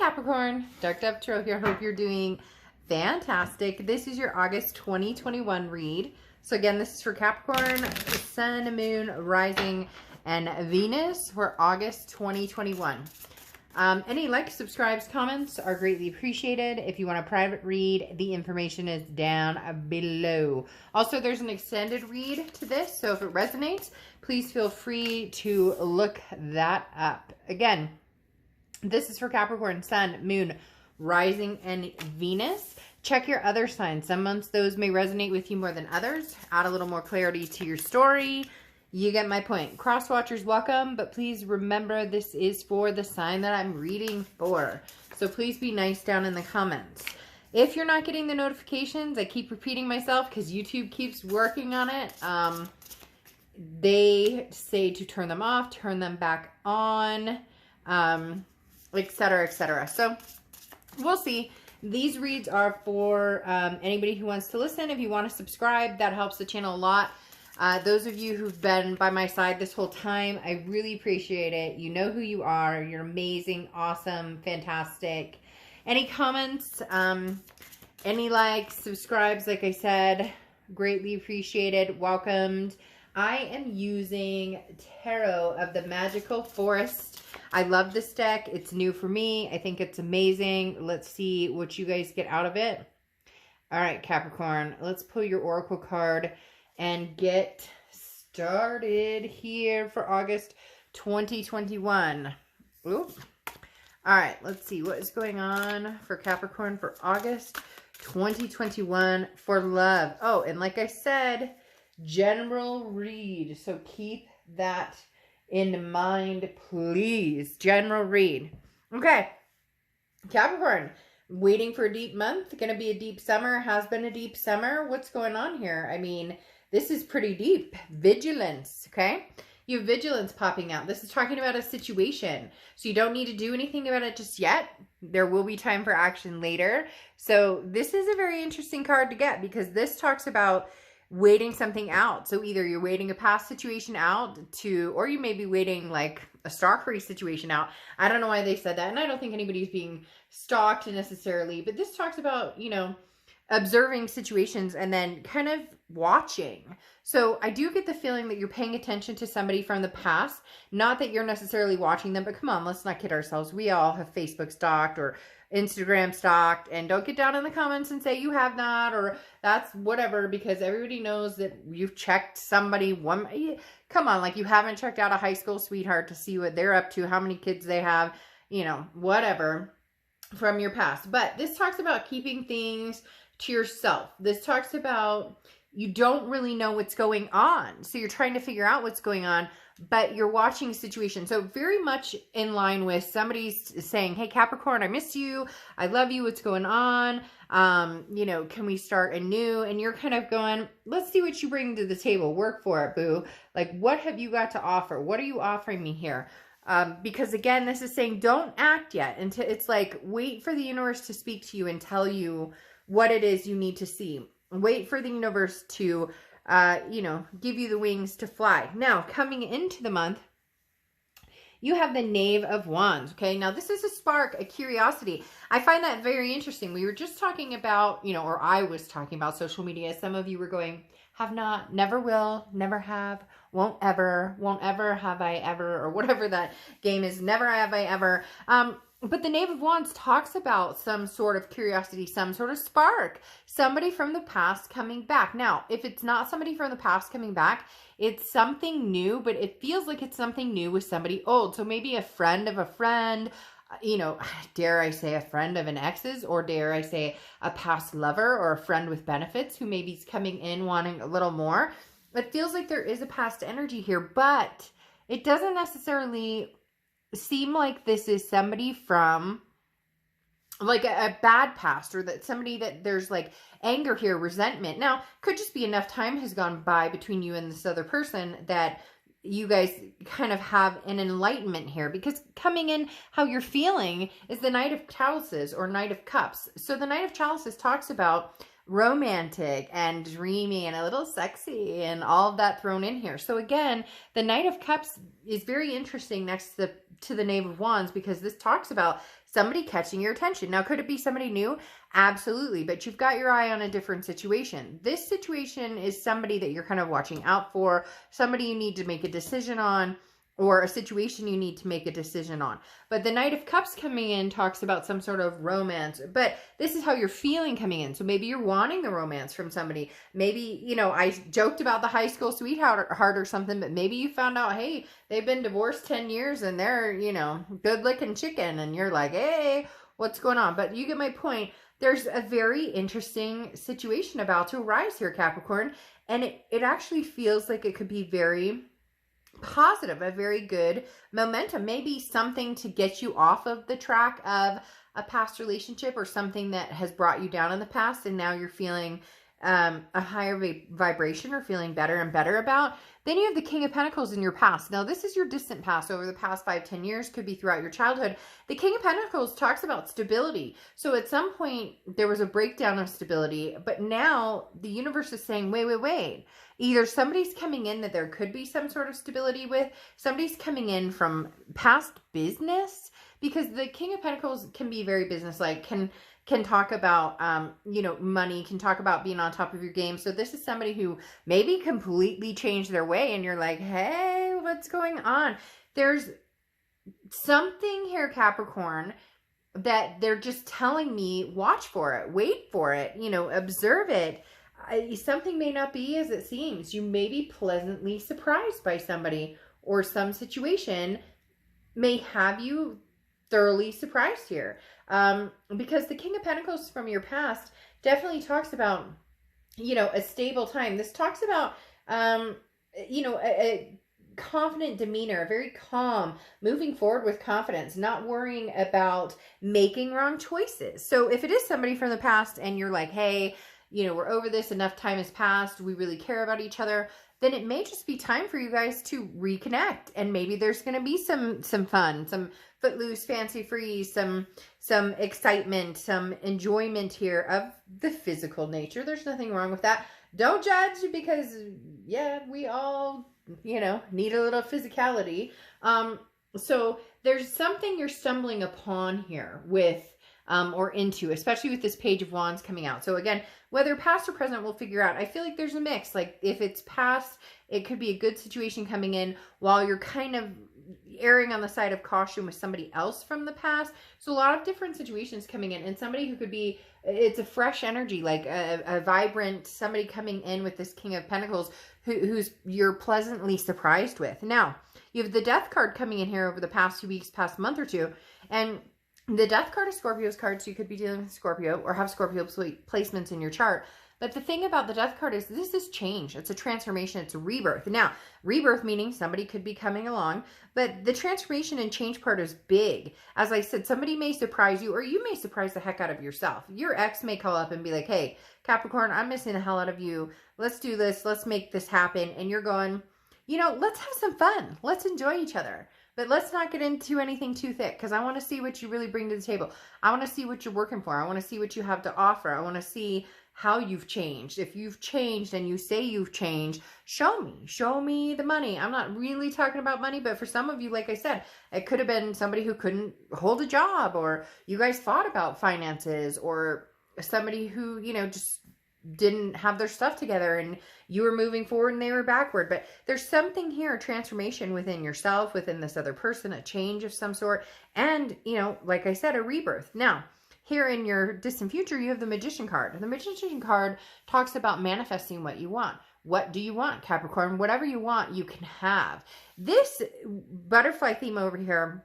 Capricorn, Dark Dove Tarot here. Hope you're doing fantastic. This is your August 2021 read. So again, this is for Capricorn, Sun, Moon, Rising, and Venus for August 2021. Any likes, subscribes, comments are greatly appreciated. If you want a private read, the information is down below. Also, there's an extended read to this, so if it resonates, please feel free to look that up. Again, this is for Capricorn, Sun, Moon, Rising, and Venus. Check your other signs. Some months those may resonate with you more than others. Add a little more clarity to your story. You get my point. Cross watchers welcome, but please remember this is for the sign that I'm reading for. So please be nice down in the comments. If you're not getting the notifications, I keep repeating myself because YouTube keeps working on it. They say to turn them off, turn them back on, etc., etc. So we'll see. These reads are for anybody who wants to listen. If you want to subscribe, that helps the channel a lot. Those of you who've been by my side this whole time, I really appreciate it. You know who you are. You're amazing, awesome, fantastic. Any comments, any likes, subscribes, like I said, greatly appreciated, welcomed. I am using Tarot of the Magical Forest. I love this deck. It's new for me. I think it's amazing. Let's see what you guys get out of it. All right, Capricorn, let's pull your Oracle card and get started here for August 2021. Oop. All right, let's see what is going on for Capricorn for August 2021 for love. Oh, and like I said, general read. So keep that in mind, please. General read. Okay, Capricorn, waiting for a deep month. Going to be a deep summer. Has been a deep summer. What's going on here? I mean, this is pretty deep. Vigilance, okay? You have vigilance popping out. This is talking about a situation. So you don't need to do anything about it just yet. There will be time for action later. So this is a very interesting card to get because this talks about waiting something out. So either you're waiting a past situation out or you may be waiting like a stalkery situation out. I don't know why they said that. And I don't think anybody's being stalked necessarily, but this talks about, you know, observing situations and then kind of watching. So I do get the feeling that you're paying attention to somebody from the past. Not that you're necessarily watching them, but come on, let's not kid ourselves. We all have Facebook stalked or Instagram stalked, and don't get down in the comments and say you have not or that's whatever, because everybody knows that you've checked somebody come on, like you haven't checked out a high school sweetheart to see what they're up to, how many kids they have, you know, whatever from your past. But this talks about keeping things to yourself. This talks about you don't really know what's going on. So you're trying to figure out what's going on, but you're watching a situation. So very much in line with somebody's saying, hey, Capricorn, I miss you. I love you. What's going on? You know, can we start anew? And you're kind of going, let's see what you bring to the table. Work for it, boo. Like, what have you got to offer? What are you offering me here? Because again, this is saying don't act yet until it's like, wait for the universe to speak to you and tell you what it is you need to see. Wait for the universe to, you know, give you the wings to fly. Now, coming into the month, you have the Knave of Wands, okay? Now, this is a spark, a curiosity. I find that very interesting. We were just talking about, you know, or I was talking about social media. Some of you were going, have not, never will, never have, won't ever, have I ever, or whatever that game is, never have I ever. But the Knave of Wands talks about some sort of curiosity, some sort of spark, somebody from the past coming back. Now, if it's not somebody from the past coming back, it's something new, but it feels like it's something new with somebody old. So maybe a friend of a friend, you know, dare I say a friend of an ex's, or dare I say a past lover or a friend with benefits who maybe is coming in wanting a little more. It feels like there is a past energy here, but it doesn't necessarily seem like this is somebody from like a bad past, or that somebody that there's like anger here, resentment. Now, could just be enough time has gone by between you and this other person that you guys kind of have an enlightenment here, because coming in how you're feeling is the Knight of Chalices or Knight of Cups. So the Knight of Chalices talks about romantic and dreamy and a little sexy and all of that thrown in here. So again, the Knight of Cups is very interesting next to the Knave of Wands, because this talks about somebody catching your attention. Now, could it be somebody new? Absolutely. But you've got your eye on a different situation. This situation is somebody that you're kind of watching out for, somebody you need to make a decision on, or a situation you need to make a decision on. But the Knight of Cups coming in talks about some sort of romance, but this is how you're feeling coming in. So maybe you're wanting the romance from somebody. Maybe, you know, I joked about the high school sweetheart or something, but maybe you found out, hey, they've been divorced 10 years and they're, you know, good looking chicken. And you're like, hey, what's going on? But you get my point. There's a very interesting situation about to arise here, Capricorn. And it actually feels like it could be very positive, a very good momentum, maybe something to get you off of the track of a past relationship or something that has brought you down in the past, and now you're feeling a higher vibration or feeling better and better about. Then you have the King of Pentacles in your past. Now, this is your distant past over the past 5-10 years, could be throughout your childhood. The King of Pentacles talks about stability. So at some point, there was a breakdown of stability, but now the universe is saying, wait. Either somebody's coming in that there could be some sort of stability with, somebody's coming in from past business, because the King of Pentacles can be very business-like, can talk about, you know, money, can talk about being on top of your game. So this is somebody who maybe completely changed their way and you're like, hey, what's going on? There's something here, Capricorn, that they're just telling me, watch for it, wait for it, you know, observe it. Something may not be as it seems. You may be pleasantly surprised by somebody, or some situation may have you thoroughly surprised here. Because the King of Pentacles from your past definitely talks about, you know, a stable time. This talks about, you know, a confident demeanor, very calm, moving forward with confidence, not worrying about making wrong choices. So if it is somebody from the past and you're like, hey, you know, we're over this, enough time has passed, we really care about each other, then it may just be time for you guys to reconnect. And maybe there's going to be some fun, some footloose, fancy free, some excitement, some enjoyment here of the physical nature. There's nothing wrong with that. Don't judge, because yeah, we all, you know, need a little physicality. So there's something you're stumbling upon here with, or into, especially with this Page of Wands coming out. So again, whether past or present, we'll figure out. I feel like there's a mix. Like if it's past, it could be a good situation coming in while you're kind of erring on the side of caution with somebody else from the past. So a lot of different situations coming in, and somebody who could be, it's a fresh energy, like a vibrant, somebody coming in with this King of Pentacles who's you're pleasantly surprised with. Now, you have the Death card coming in here over the past 2 weeks, past month or two, and the Death card is Scorpio's card, so you could be dealing with Scorpio or have Scorpio placements in your chart. But the thing about the Death card is this is change. It's a transformation. It's a rebirth. Now, rebirth meaning somebody could be coming along, but the transformation and change part is big. As I said, somebody may surprise you, or you may surprise the heck out of yourself. Your ex may call up and be like, hey, Capricorn, I'm missing the hell out of you. Let's do this. Let's make this happen. And you're going, you know, let's have some fun. Let's enjoy each other. But let's not get into anything too thick, because I want to see what you really bring to the table. I want to see what you're working for. I want to see what you have to offer. I want to see how you've changed. If you've changed and you say you've changed, show me. Show me the money. I'm not really talking about money, but for some of you, like I said, it could have been somebody who couldn't hold a job, or you guys fought about finances, or somebody who, you know, just didn't have their stuff together and you were moving forward and they were backward. But there's something here, a transformation within yourself, within this other person, a change of some sort, and, you know, like I said, a rebirth. Now, here in your distant future, you have the Magician card. And the Magician card talks about manifesting what you want. What do you want, Capricorn? Whatever you want, you can have. This butterfly theme over here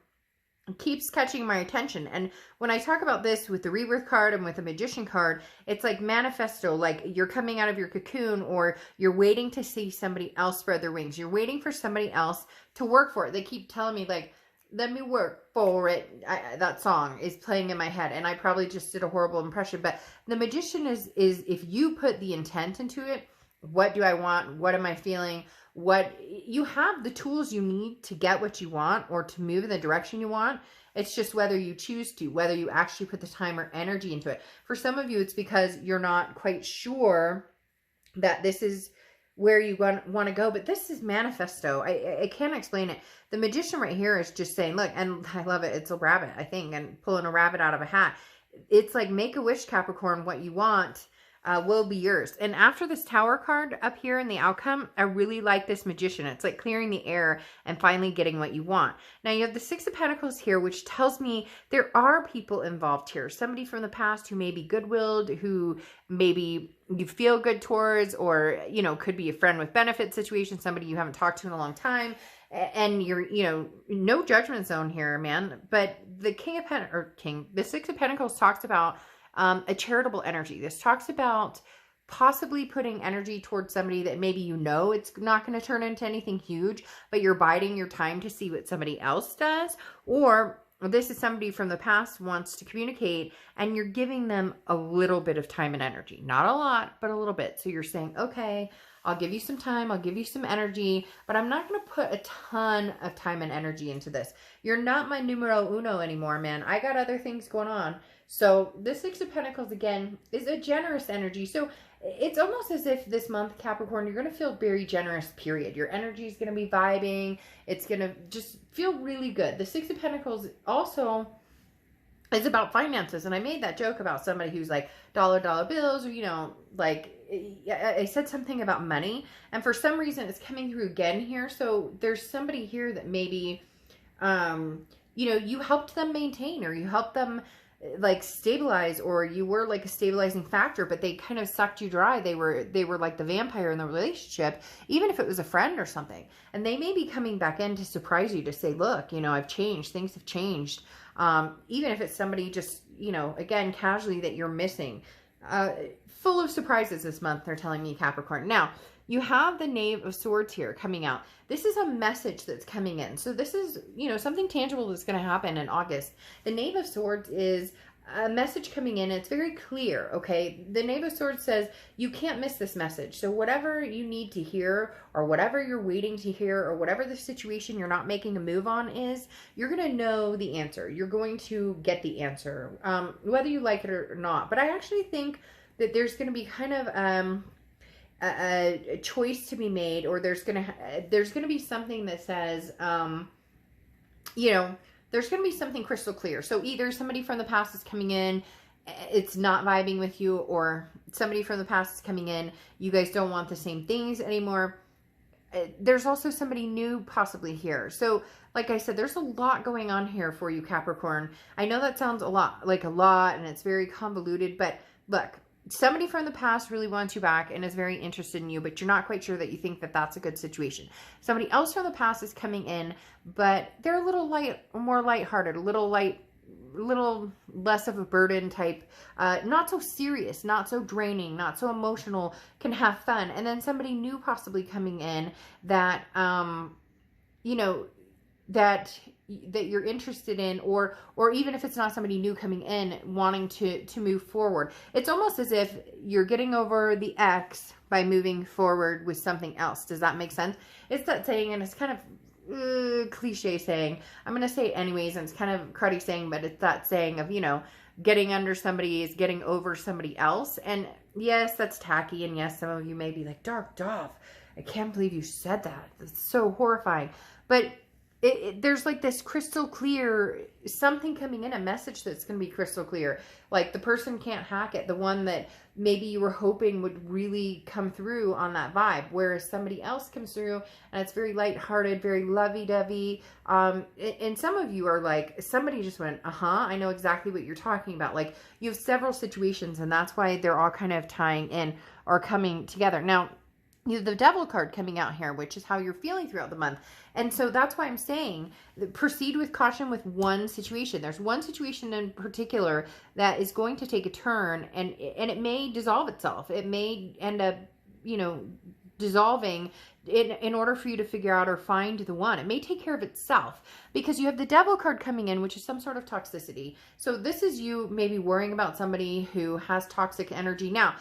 keeps catching my attention. And when I talk about this with the Rebirth card and with the Magician card, it's like manifesto, like you're coming out of your cocoon, or you're waiting to see somebody else spread their wings. You're waiting for somebody else to work for it. They keep telling me, like, let me work for it. That song is playing in my head, and I probably just did a horrible impression. But the Magician is if you put the intent into it, what do I want? What am I feeling? What you have the tools you need to get what you want, or to move in the direction you want. It's just whether you choose to, whether you actually put the time or energy into it. For some of you, it's because you're not quite sure that this is where you want to go. But this is manifesto. I can't explain it. The Magician right here is just saying, look, and I love it. It's a rabbit, I think, and pulling a rabbit out of a hat. It's like, make a wish, Capricorn. What you want will be yours. And after this Tower card up here in the outcome, I really like this Magician. It's like clearing the air and finally getting what you want. Now you have the Six of Pentacles here, which tells me there are people involved here. Somebody from the past who may be good-willed, who maybe you feel good towards, or, you know, could be a friend with benefit situation, somebody you haven't talked to in a long time. And you're, you know, no judgment zone here, man. But the the Six of Pentacles talks about a charitable energy. This talks about possibly putting energy towards somebody that maybe you know it's not going to turn into anything huge, but you're biding your time to see what somebody else does. Or this is somebody from the past wants to communicate, and you're giving them a little bit of time and energy. Not a lot, but a little bit. So you're saying, okay, I'll give you some time, I'll give you some energy, but I'm not going to put a ton of time and energy into this. You're not my numero uno anymore, man. I got other things going on. So the Six of Pentacles, again, is a generous energy. So it's almost as if this month, Capricorn, you're going to feel very generous, period. Your energy is going to be vibing. It's going to just feel really good. The Six of Pentacles also is about finances. And I made that joke about somebody who's like dollar bills, or, you know, like I said something about money. And for some reason it's coming through again here. So there's somebody here that maybe, you know, you helped them maintain, or you helped them like stabilize, or you were like a stabilizing factor, but they kind of sucked you dry. They were like the vampire in the relationship, even if it was a friend or something. And they may be coming back in to surprise you, to say, look, you know, I've changed, things have changed. Even if it's somebody just, you know, again, casually that you're missing. Full of surprises this month, they're telling me, Capricorn. Now, you have the Knave of Swords here coming out. This is a message that's coming in. So this is, you know, something tangible that's going to happen in August. The Knave of Swords is a message coming in. It's very clear, okay? The Knave of Swords says you can't miss this message. So whatever you need to hear, or whatever you're waiting to hear, or whatever the situation you're not making a move on is, you're going to know the answer. You're going to get the answer, whether you like it or not. But I actually think that there's going to be kind of a choice to be made, or there's going to be something that says, you know, there's going to be something crystal clear. So either somebody from the past is coming in, it's not vibing with you, or somebody from the past is coming in, you guys don't want the same things anymore. There's also somebody new possibly here. So like I said, there's a lot going on here for you, Capricorn. I know that sounds a lot, and it's very convoluted, but look, somebody from the past really wants you back and is very interested in you, but you're not quite sure that you think that that's a good situation. Somebody else from the past is coming in, but they're a little more lighthearted, a little less of a burden type, not so serious, not so draining, not so emotional, can have fun. And then somebody new possibly coming in that, you know, that you're interested in, or even if it's not somebody new coming in, wanting to move forward. It's almost as if you're getting over the ex by moving forward with something else. Does that make sense? It's that saying, and it's kind of cliche saying. I'm going to say it anyways, and it's kind of cruddy saying, but it's that saying of, you know, getting under somebody is getting over somebody else. And yes, that's tacky, and yes, some of you may be like, Dark Dove, I can't believe you said that. It's so horrifying. But there's like this crystal clear something coming in, a message that's going to be crystal clear. Like the person can't hack it. The one that maybe you were hoping would really come through on that vibe. Whereas somebody else comes through and it's very lighthearted, very lovey-dovey. And some of you are like, somebody just went, I know exactly what you're talking about. Like you have several situations, and that's why they're all kind of tying in or coming together. Now, you have the Devil card coming out here, which is how you're feeling throughout the month. And so that's why I'm saying proceed with caution with one situation. There's one situation in particular that is going to take a turn, and it may dissolve itself. It may end up, you know, dissolving in order for you to figure out or find the one. It may take care of itself, because you have the Devil card coming in, which is some sort of toxicity. So this is you maybe worrying about somebody who has toxic energy. Now,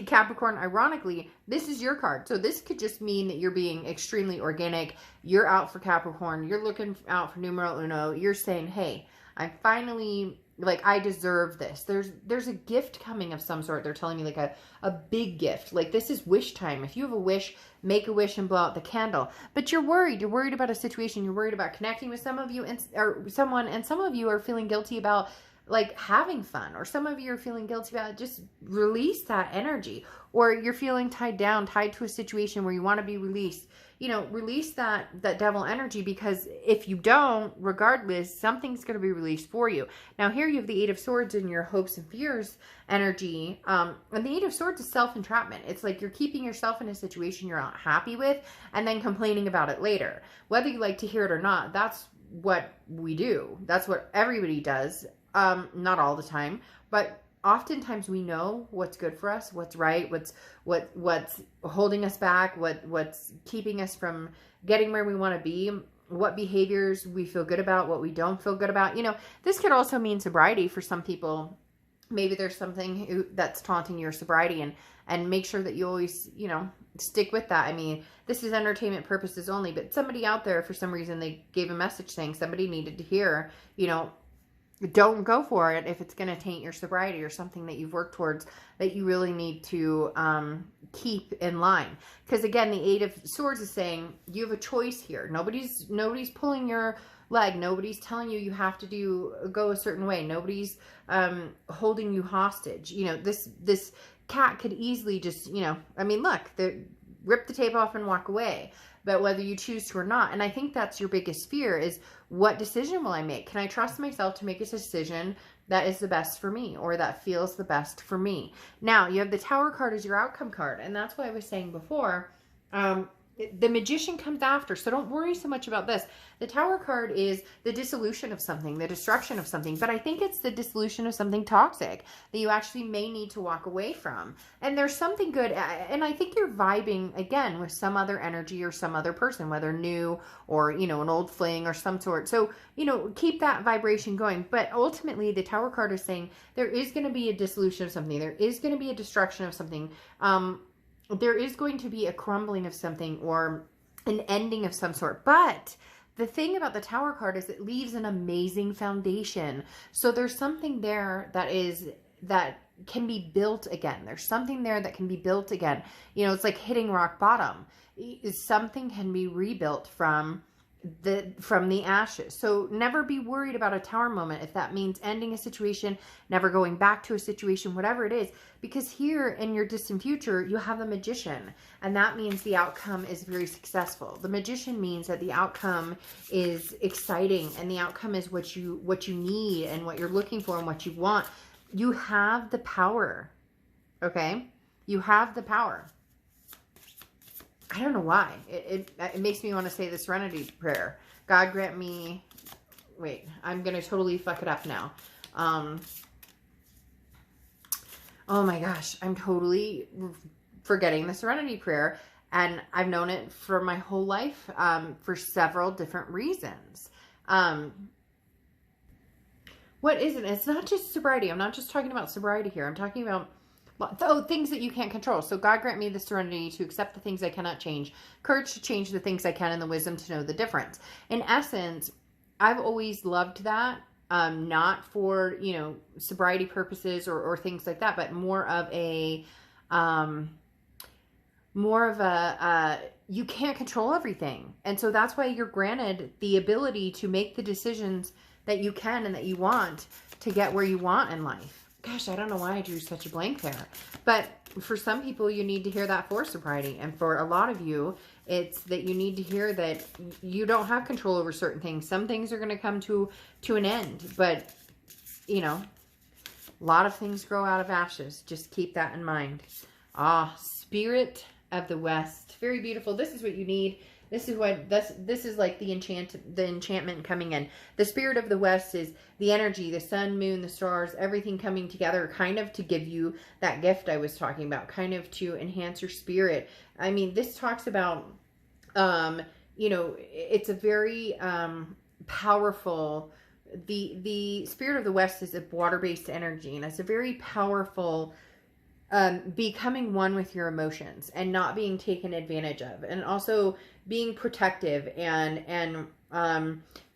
Capricorn, ironically, this is your card. So this could just mean that you're being extremely organic. You're out for Capricorn. You're looking out for numero uno. You're saying, hey, I'm finally like, I deserve this. There's a gift coming of some sort. They're telling me, like, a big gift. Like, this is wish time. If you have a wish, make a wish and blow out the candle. But you're worried. You're worried about a situation. You're worried about connecting with some of you or someone, and some of you are feeling guilty about, like, having fun, or some of you are feeling guilty about just release that energy, or you're feeling tied to a situation where you want to be released. You know, release that devil energy, because if you don't, regardless, something's going to be released for you. Now, here you have the Eight of Swords in your hopes and fears energy. And the Eight of Swords is self-entrapment. It's like you're keeping yourself in a situation you're not happy with and then complaining about it later. Whether you like to hear it or not, that's what we do. That's what everybody does. Not all the time, but oftentimes we know what's good for us, what's right, what's holding us back, what's keeping us from getting where we want to be, what behaviors we feel good about, what we don't feel good about. You know, this could also mean sobriety for some people. Maybe there's something that's taunting your sobriety, and make sure that you always, you know, stick with that. I mean, this is entertainment purposes only, but somebody out there, for some reason, they gave a message saying somebody needed to hear, you know, don't go for it if it's going to taint your sobriety or something that you've worked towards that you really need to keep in line. Because again, the Eight of Swords is saying you have a choice here. Nobody's pulling your leg. Nobody's telling you have to go a certain way. Nobody's holding you hostage. You know, this cat could easily just, you know, I mean, look, rip the tape off and walk away. But whether you choose to or not, and I think that's your biggest fear, is what decision will I make? Can I trust myself to make a decision that is the best for me, or that feels the best for me? Now, you have the Tower card as your outcome card, and that's what I was saying before. The Magician comes after, so don't worry so much about this. The Tower card is the dissolution of something, the destruction of something, but I think it's the dissolution of something toxic that you actually may need to walk away from. And there's something good, and I think you're vibing, again, with some other energy or some other person, whether new or, you know, an old fling or some sort. So, you know, keep that vibration going. But ultimately, the Tower card is saying there is going to be a dissolution of something. There is going to be a destruction of something. There is going to be a crumbling of something or an ending of some sort. But the thing about the Tower card is it leaves an amazing foundation. So there's something there that can be built again. There's something there that can be built again. You know, it's like hitting rock bottom. Something can be rebuilt from the ashes. So never be worried about a Tower moment if that means ending a situation, never going back to a situation, whatever it is, because here in your distant future you have the Magician, and that means the outcome is very successful. The Magician means that the outcome is exciting, and the outcome is what you need and what you're looking for and what you want. You have the power. Okay? You have the power. I don't know why. It makes me want to say the Serenity prayer. God grant me... Wait, I'm going to totally fuck it up now. Oh my gosh, I'm totally forgetting the Serenity prayer. And I've known it for my whole life for several different reasons. What is it? It's not just sobriety. I'm not just talking about sobriety here. I'm talking about... things that you can't control. So God grant me the serenity to accept the things I cannot change, courage to change the things I can, and the wisdom to know the difference. In essence, I've always loved that. Not for, you know, sobriety purposes or things like that, but more of a, you can't control everything. And so that's why you're granted the ability to make the decisions that you can and that you want to get where you want in life. Gosh, I don't know why I drew such a blank there. But for some people, you need to hear that for sobriety. And for a lot of you, it's that you need to hear that you don't have control over certain things. Some things are going to come to an end. But, you know, a lot of things grow out of ashes. Just keep that in mind. Ah, Spirit of the West. Very beautiful. This is what you need. This is what this is like the enchantment coming in. The Spirit of the West is the energy, the sun, moon, the stars, everything coming together, kind of to give you that gift I was talking about, kind of to enhance your spirit. I mean, this talks about, you know, it's a very powerful. The Spirit of the West is a water-based energy, and it's a very powerful. Becoming one with your emotions and not being taken advantage of, and also being protective and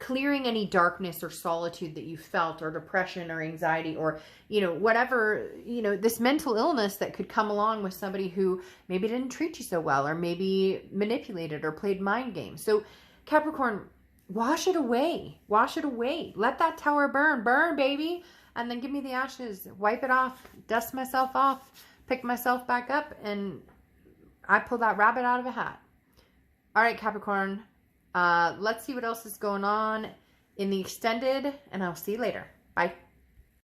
clearing any darkness or solitude that you felt, or depression or anxiety, or, you know, whatever, you know, this mental illness that could come along with somebody who maybe didn't treat you so well, or maybe manipulated or played mind games. So Capricorn, wash it away. Wash it away. Let that tower burn. Burn, baby. And then give me the ashes. Wipe it off. Dust myself off. Pick myself back up. And I pull that rabbit out of a hat. All right, Capricorn. Let's see what else is going on in the extended. And I'll see you later. Bye.